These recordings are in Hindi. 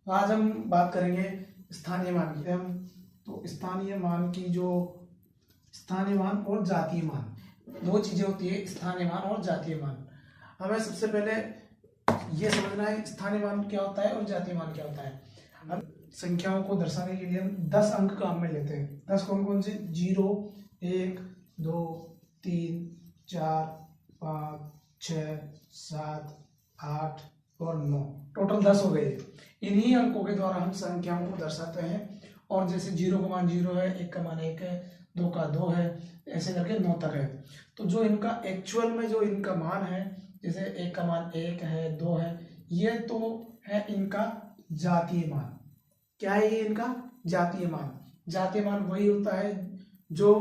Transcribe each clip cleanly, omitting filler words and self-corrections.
आज हम बात करेंगे स्थानीय मान की। हम तो स्थानीय मान की जो स्थानीय मान और जातीय मान दो चीजें होती है, स्थानीय मान और जातीय मान। हमें सबसे पहले ये समझना है स्थानीय मान क्या होता है और जातीय मान क्या होता है। अब संख्याओं को दर्शाने के लिए हम 10 अंक काम में लेते हैं। 10 कौन कौन से? 0, 1, 2, 3, 4, 5, 6, 7, 8 और 9, टोटल 10 हो गए। इन्हीं अंकों के द्वारा हम संख्याओं को दर्शाते हैं। और जैसे 0 का मान 0 है, 1 का मान 1 है, 2 का 2 है, ऐसे करके 9 तक है। तो जो इनका एक्चुअल में जो इनका मान है, जैसे 1 का मान 1 है, 2 है, ये तो है इनका जातीय मान। क्या है ये? इनका जातीय मान। जातीय मान वही होता है जो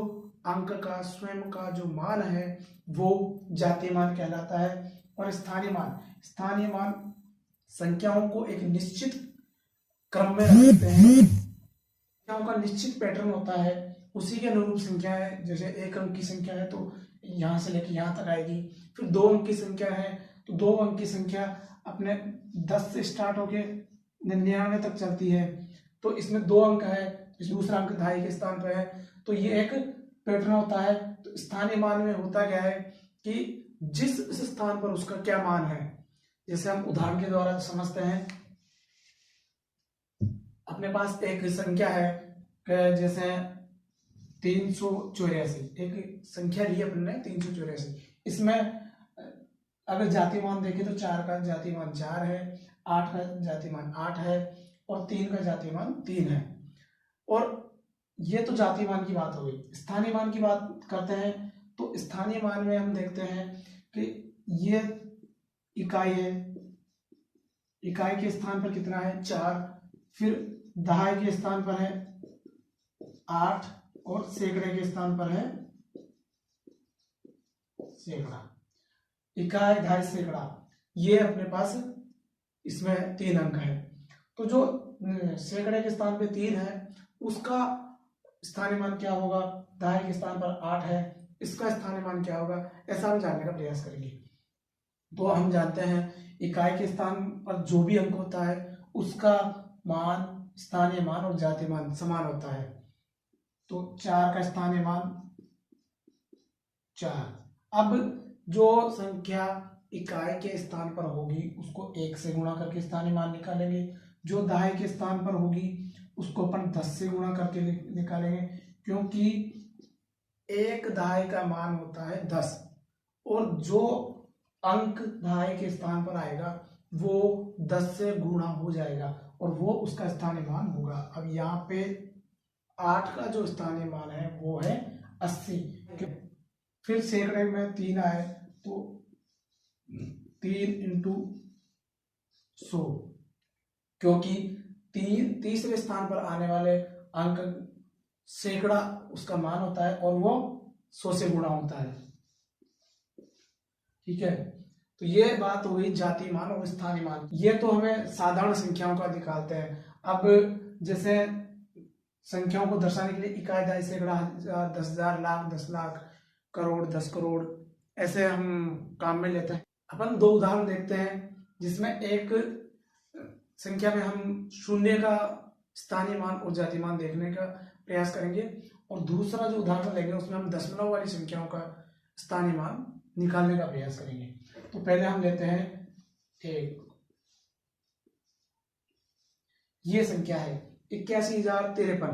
अंक का स्वयं का जो मान है वो जातीय मान कहलाता है। और स्थानीय मान संख्याओं को एक निश्चित क्रम में रखते हैं। संख्याओं का निश्चित पैटर्न होता है, उसी के अनुरूप संख्या है। जैसे 1 अंक की संख्या है तो यहाँ से लेकर यहाँ तक आएगी। फिर 2 अंक की संख्या है तो 2 अंक की संख्या अपने 10 से स्टार्ट होके 99 तक चलती है। तो इसमें 2 अंक है, इस दूसरा अंक दहाई के स्थान पर है, तो ये एक पैटर्न होता है। तो स्थानीय मान में होता क्या है कि जिस स्थान पर उसका क्या मान है, जैसे हम उदाहरण के द्वारा समझते हैं। अपने पास एक संख्या है, जैसे 384, एक संख्या ली अपने 384। इसमें अगर जातीय मान देखें तो 4 का जातीय मान 4 है, 8 का जातीय मान 8 है और 3 का जातीय मान 3 है। और ये तो जातीय मान की बात हो गई। स्थानीय मान की बात करते हैं तो स्थानीय मान में हम देखते हैं कि ये इकाई है, इकाई के स्थान पर कितना है? 4, फिर दहाई के स्थान पर है 8 और सैकड़े के स्थान पर है सैकड़ा। इकाई, दहाई, सैकड़ा, ये अपने पास इसमें 3 अंक है। तो जो सैकड़े के स्थान पे 3 है उसका स्थानीय मान क्या होगा? दहाई के स्थान पर 8 है, इसका स्थानीय मान क्या होगा? ऐसा हम जानने का प्रयास करेंगे। तो हम जानते हैं इकाई के स्थान पर जो भी अंक होता है उसका मान, स्थानीय मान और जातीय मान समान होता है। तो 4 का स्थानीय मान 4। अब जो संख्या इकाई के स्थान पर होगी उसको 1 से गुणा करके स्थानीय मान निकालेंगे। जो दहाई के स्थान पर होगी उसको अपन 10 से गुणा करके निकालेंगे, क्योंकि एक दहाई का मान होता है 10 और जो अंक दहाई के स्थान पर आएगा वो 10 से गुणा हो जाएगा और वो उसका स्थानीय मान होगा। अब यहाँ पे 8 का जो स्थानीय मान है वो है 80। फिर सैकड़े में 3 आए तो 3 इंटू 100, क्योंकि तीसरे स्थान पर आने वाले अंक सैकड़ा उसका मान होता है और वो 100 से गुणा होता है। ठीक है, तो ये बात हो गई जातीय मान और स्थानीय मान। ये तो हमें साधारण संख्याओं का निकालते हैं। अब जैसे संख्याओं को दर्शाने के लिए इकाई, दहाई, सैकड़ा, 10,000, लाख, 10 लाख, करोड़, 10 करोड़, ऐसे हम काम में लेते हैं। अपन 2 उदाहरण देखते हैं जिसमें एक संख्या में हम शून्य का स्थानीय मान और जातीय मान देखने का प्रयास करेंगे और दूसरा जो उदाहरण लेंगे उसमें हम दशमलव वाली संख्याओं का स्थानीय मान निकालने का प्रयास करेंगे। तो पहले हम लेते हैं एक, ये संख्या है 81,053।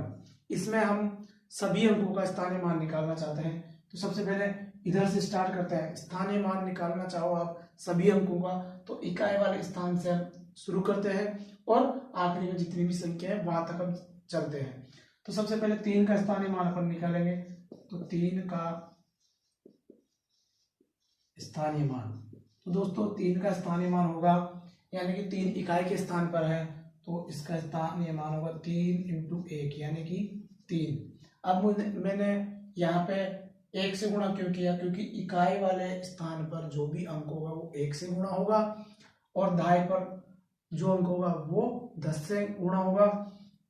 इसमें हम सभी अंकों का स्थानीय मान निकालना चाहते हैं। तो सबसे पहले इधर से स्टार्ट करते हैं। स्थानीय मान निकालना चाहो आप सभी अंकों का तो इकाई वाले स्थान से हम शुरू करते हैं और आखिरी में जितनी भी संख्या है वहां तक हम चलते हैं। तो सबसे पहले 3 का स्थानीय मान अपन निकालेंगे। तो 3 का स्थानीय मान, तो दोस्तों 3 का स्थानीय मान होगा, यानी कि 3 इकाई के स्थान पर है तो इसका स्थानीय मान होगा 3 इंटू 1 यानी कि 3। अब मैंने यहाँ पे 1 से गुणा क्यों किया? क्योंकि इकाई वाले स्थान पर जो भी अंक होगा वो 1 से गुणा होगा और दहाई पर जो अंक होगा वो 10 से गुणा होगा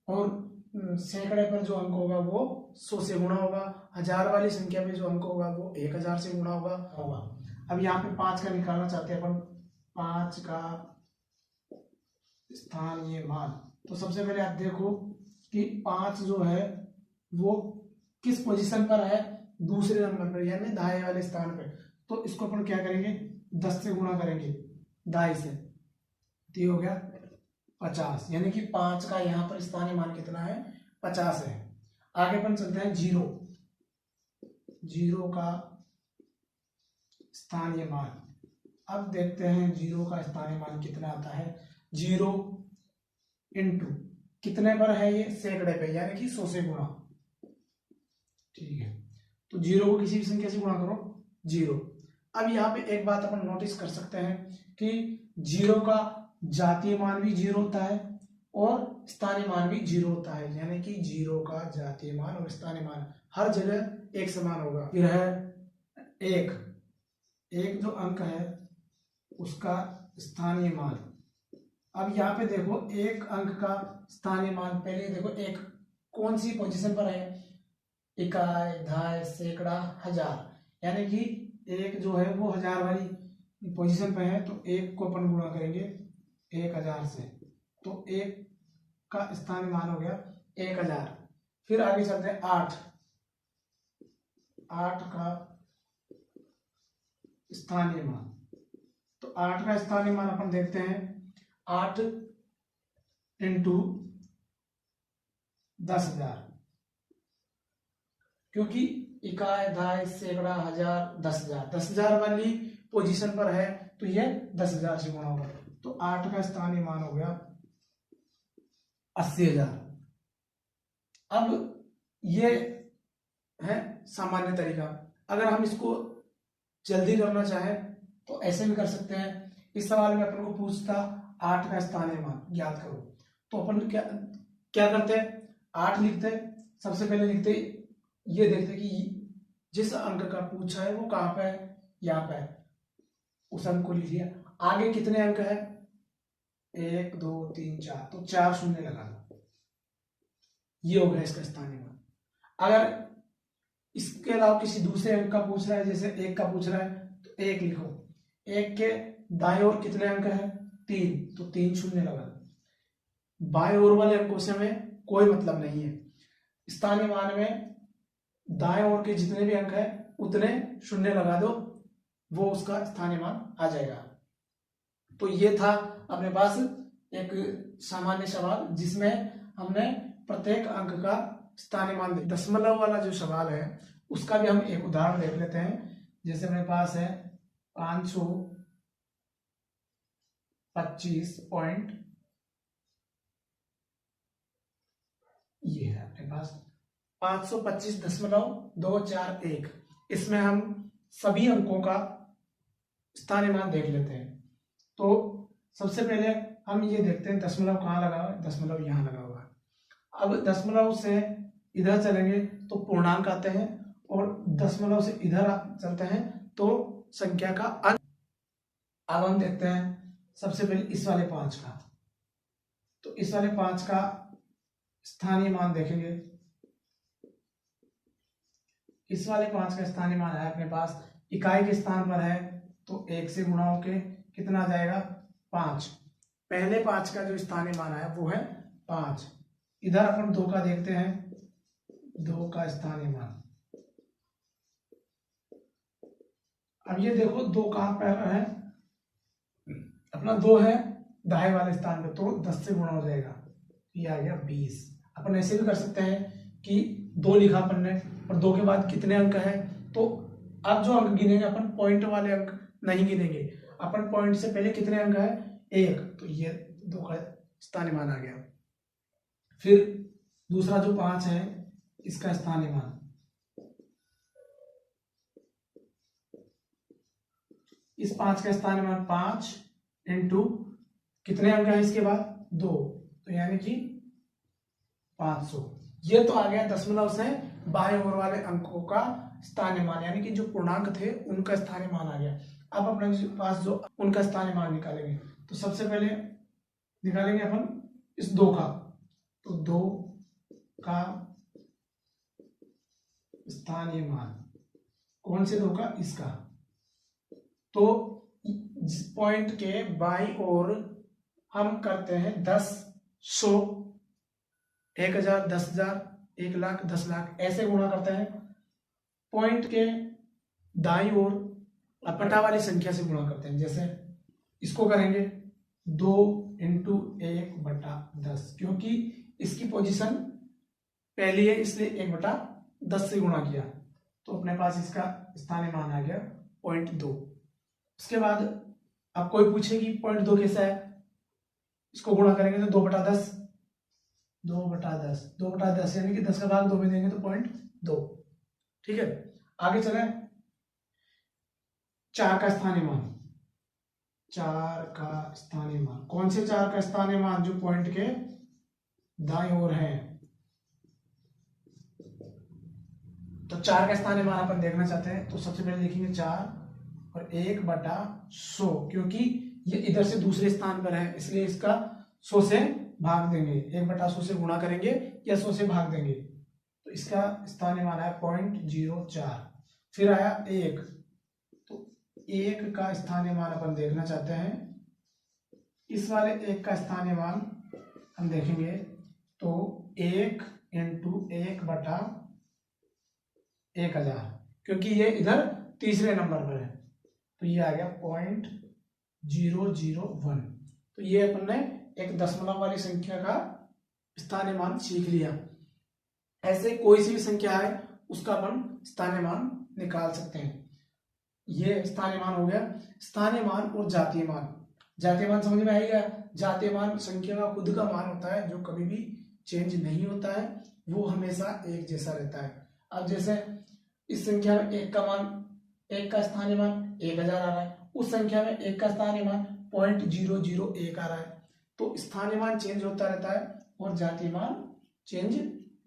और सैकड़े पर जो अंक होगा वो 100 से गुणा होगा। हजार वाली संख्या में जो अंक होगा वो 1000 से गुणा होगा। अब यहाँ पे 5 का निकालना चाहते हैं अपन। 5 का स्थानीय मान, तो सबसे पहले आप देखो कि 5 जो है वो किस पोजीशन पर है, दूसरे नंबर पर, यानी दाएं वाले स्थान पर। तो इसको अपन क्या करेंगे, 10 से गुणा करेंगे, दाएं से, तो ये हो गया 50, यानी कि 5 का यहाँ पर स्थानीय मान कितना है, 50 है। आगे अपन चलते हैं जीरो, जीरो का स्थानीय मान। अब देखते हैं जीरो का स्थानीय मान कितना आता है। जीरो इंटू कितने पर है ये, सैकड़े पे, यानी कि 100 से गुणा। ठीक है, तो जीरो को किसी भी संख्या से गुणा करो, जीरो। अब यहाँ पे एक बात अपन नोटिस कर सकते हैं कि जीरो का जातीय मान भी जीरो होता है और स्थानीय मान भी जीरो होता है, यानी कि जीरो का जातीय मान और स्थानीय मान हर जगह एक समान होगा। फिर है एक, एक जो अंक है उसका स्थानीय मान। अब यहाँ पे देखो एक अंक का स्थानीय मान, पहले देखो एक कौन सी पोजीशन पर है, इकाई, दहाई, सैकड़ा, हजार, यानी कि एक जो है वो 1000 वाली पोजीशन पे है। तो एक को अपन गुणा करेंगे 1000 से, तो एक का स्थानीय मान हो गया 1000। फिर आगे चलते हैं आठ, आठ का स्थानीय मान। तो 8 का स्थानीय मान अपन देखते हैं, 8 इंटू 10,000, क्योंकि इकाई, दहाई, सैकड़ा, हजार, 10,000, 10,000 वाली पोजीशन पर है तो यह 10,000 से गुणा होगा। तो 8 का स्थानीय मान हो गया 80,000। अब ये है सामान्य तरीका। अगर हम इसको जल्दी करना चाहें तो ऐसे भी कर सकते हैं। इस सवाल में अपन को पूछता 8 का स्थानीय मान ज्ञात करो, तो अपन क्या क्या करते हैं, 8 लिखते, सबसे पहले लिखते, ये देखते कि जिस अंक का पूछा है वो कहाँ पे है, यहाँ पे है, उस अंक को लिख लिया। आगे कितने अंक है, 1 2 3 4, तो 4 शून्य लगा दो, ये हो गया इसका स्थानीय मान। अगर इसके अलावा किसी दूसरे अंक का पूछ रहा है, जैसे 1 का पूछ रहा है, तो 1 लिखो, 1 के दाएं ओर कितने अंक है, 3, तो 3 शून्य लगा दो। बाएं ओर वाले अंकों से हमें कोई मतलब नहीं है, स्थानीय मान में दाएं ओर के जितने भी अंक है उतने शून्य लगा दो, वो उसका स्थानीय मान आ जाएगा। तो ये था अपने पास एक सामान्य सवाल जिसमें हमने प्रत्येक अंक का स्थानीय मान, दशमलव वाला जो सवाल है उसका भी हम एक उदाहरण देख लेते हैं। जैसे मेरे पास है 525 पॉइंट, ये है अपने पास 525.241। इसमें हम सभी अंकों का स्थानीय मान देख लेते हैं। तो सबसे पहले हम ये देखते हैं दशमलव कहाँ लगा हुआ है, दशमलव यहाँ लगा हुआ है। अब दशमलव से इधर चलेंगे तो पूर्णांक आते हैं, और दशमलव से इधर चलते हैं तो संख्या का अंक। अब हम देखते हैं सबसे पहले इस वाले 5 का, तो इस वाले 5 का स्थानीय मान देखेंगे। इस वाले 5 का स्थानीय मान है अपने पास, इकाई के स्थान पर है तो 1 से गुणा होके कितना आ जाएगा, 5। पहले 5 का जो स्थानीय मान है वो है 5। इधर अपन 2 का देखते हैं, 2 का स्थानीय मान। अब ये देखो 2 कहाँ पर है, अपना 2 है दाएं वाले स्थान पे, तो 10 से गुणा हो जाएगा, ये आ गया 20। अपन ऐसे भी कर सकते हैं कि 2 लिखा अपन ने और 2 के बाद कितने अंक है, तो अब जो अंक गिनेंगे अपन पॉइंट वाले अंक नहीं गिनेंगे, अपन पॉइंट से पहले कितने अंक है, 1, तो ये 2 का स्थानीय मान आ गया। फिर दूसरा जो 5 है इसका स्थानीय मान, इस 5 का स्थानीय मान 5 इंटू कितने अंक है इसके बाद 2, तो यानी कि 500। ये तो आ गया दशमलव से बाएं ओर वाले अंकों का स्थानीय मान, यानी कि जो पूर्णांक थे उनका स्थानीय मान आ गया। अब अपने पास जो उनका स्थानीय मान निकालेंगे, तो सबसे पहले निकालेंगे अपन इस 2 का, तो 2 का स्थानीय मान, कौन से 2 का, इसका। तो जिस पॉइंट के बाईं ओर हम करते हैं 10 100, 1000, 10,000, 1,00,000, 10,00,000 ऐसे गुणा करते हैं। पॉइंट के दाईं ओर बटा वाली संख्या से गुणा करते हैं। जैसे इसको करेंगे 2 इंटू 1/10, क्योंकि इसकी पोजीशन पहली है इसलिए 1/10 से गुणा किया, तो अपने पास इसका स्थानीय मान आ गया 0.2। उसके बाद अब कोई पूछे कि 0.2 कैसा है, इसको गुणा करेंगे तो 2/10, 2/10, 2/10 यानी कि 10 का भाग 2 में देंगे तो 0.2। ठीक है, आगे चले। 4 का स्थानीय मान, 4 का स्थानीय मान, कौन से 4 का स्थानीय मान? जो पॉइंट के दाईं ओर है। तो 4 का स्थानीय मान अपन देखना चाहते हैं, तो सबसे पहले लिखेंगे 4 और 1/100, क्योंकि ये इधर से दूसरे स्थान पर है इसलिए इसका 100 से भाग देंगे, 1/100 से गुणा करेंगे या 100 से भाग देंगे, तो इसका स्थानीय मान आया 0.04। फिर आया 1, तो 1 का स्थानीय मान अपन देखना चाहते हैं। इस वाले 1 का स्थानीय मान हम देखेंगे तो 1 इंटू 1/1000, क्योंकि ये इधर तीसरे नंबर पर है, तो ये आ गया 0.001। तो ये अपन ने एक दशमलव वाली संख्या का स्थानीय मान सीख लिया। ऐसे कोई सी भी संख्या है उसका अपन स्थानीय मान निकाल सकते हैं। ये स्थानीय मान हो गया। स्थानीय मान और जातीय मान, जातीय मान समझ में आएगा। जातीय मान संख्या का खुद का मान होता है जो कभी भी चेंज नहीं होता है, वो हमेशा एक जैसा रहता है। अब जैसे इस संख्या में 1 का मान, 1 का स्थानीय मान 1000 आ रहा है, उस संख्या में 1 का स्थानीय मान 0.001 आ रहा है, तो स्थानीय मान चेंज होता रहता है और जातीय मान चेंज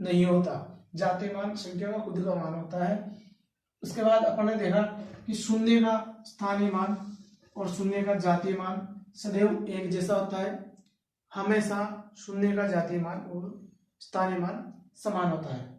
नहीं होता। जातीय मान संख्या का खुद का मान होता है। उसके बाद अपन ने देखा कि शून्य का स्थानीय मान और शून्य का जातीय मान सदैव एक जैसा होता है, हमेशा शून्य का जातीय मान और स्थानीय मान समान होता है।